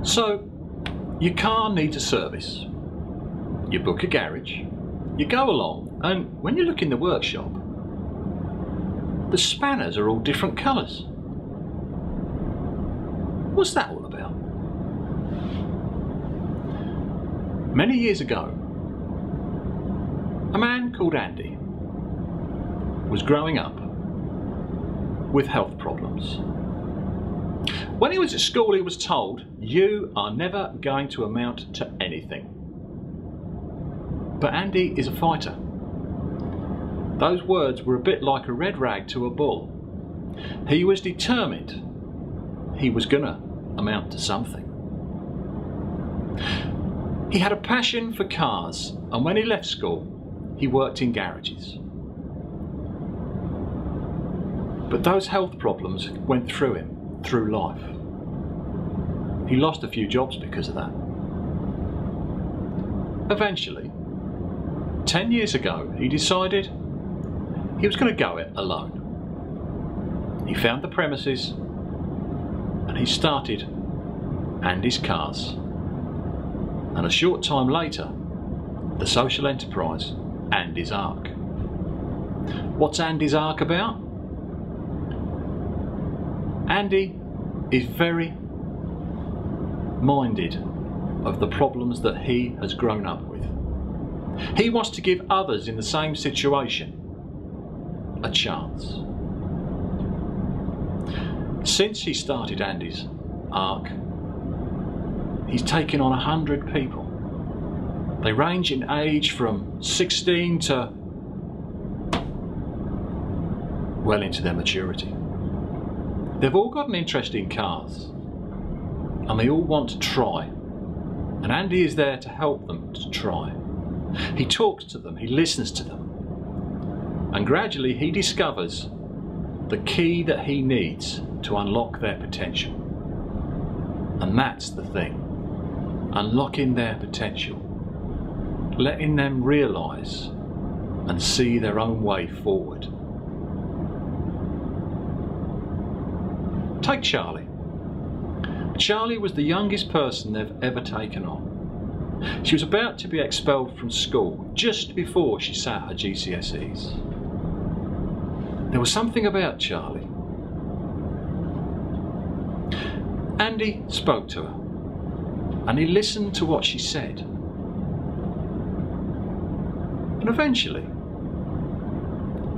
So, your car needs a service. You book a garage, you go along, and when you look in the workshop, the spanners are all different colours. What's that all about? Many years ago, a man called Andy was growing up with health problems. When he was at school, he was told, "You are never going to amount to anything." But Andy is a fighter. Those words were a bit like a red rag to a bull. He was determined he was gonna amount to something. He had a passion for cars, and when he left school, he worked in garages. But those health problems went through him, through life. He lost a few jobs because of that. Eventually, 10 years ago, he decided he was going to go it alone. He found the premises and he started Andy's Cars. And a short time later, the social enterprise Andy's Ark. What's Andy's Ark about? Andy is very minded of the problems that he has grown up with. He wants to give others in the same situation a chance. Since he started Andy's Ark, he's taken on 100 people. They range in age from 16 to well into their maturity. They've all got an interest in cars and they all want to try, and Andy is there to help them to try. He talks to them, he listens to them, and gradually he discovers the key that he needs to unlock their potential. And that's the thing, unlocking their potential, letting them realise and see their own way forward. Take Charlie. Charlie was the youngest person they've ever taken on. She was about to be expelled from school just before she sat her GCSEs. There was something about Charlie. Andy spoke to her and he listened to what she said. And eventually,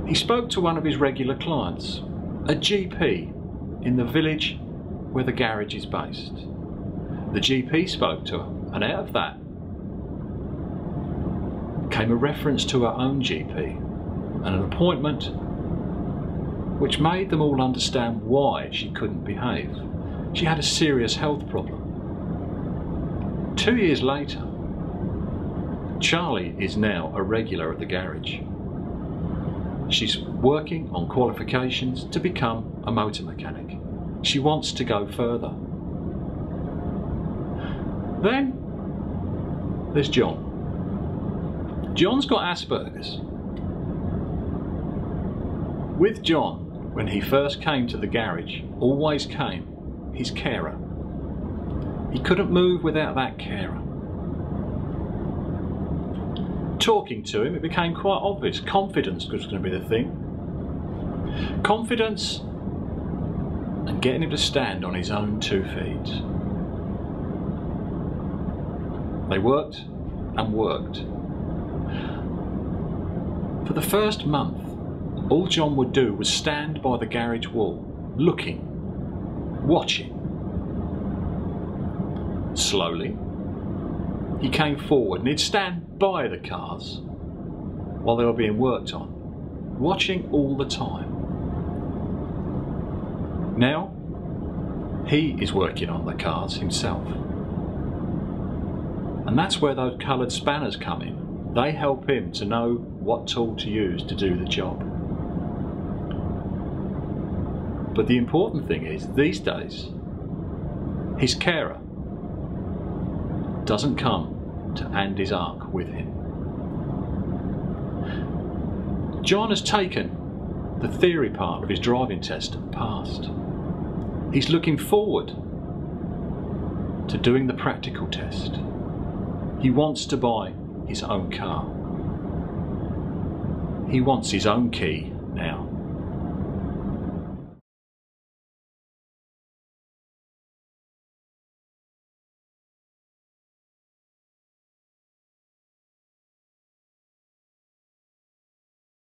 he spoke to one of his regular clients, a GP in the village where the garage is based. The GP spoke to her, and out of that came a reference to her own GP and an appointment which made them all understand why she couldn't behave. She had a serious health problem. 2 years later, Charlie is now a regular at the garage. She's working on qualifications to become a motor mechanic. She wants to go further. Then there's John. John's got Asperger's. With John, when he first came to the garage, always came his carer. He couldn't move without that carer. Talking to him, it became quite obvious. Confidence was going to be the thing. Confidence and getting him to stand on his own 2 feet. They worked and worked. For the first month, all John would do was stand by the garage wall, looking, watching. Slowly, he came forward and he'd stand by the cars while they were being worked on, watching all the time. Now, he is working on the cars himself. And that's where those coloured spanners come in. They help him to know what tool to use to do the job. But the important thing is, these days, his carer doesn't come to Andy's Ark with him. John has taken the theory part of his driving test and passed. He's looking forward to doing the practical test. He wants to buy his own car. He wants his own key now.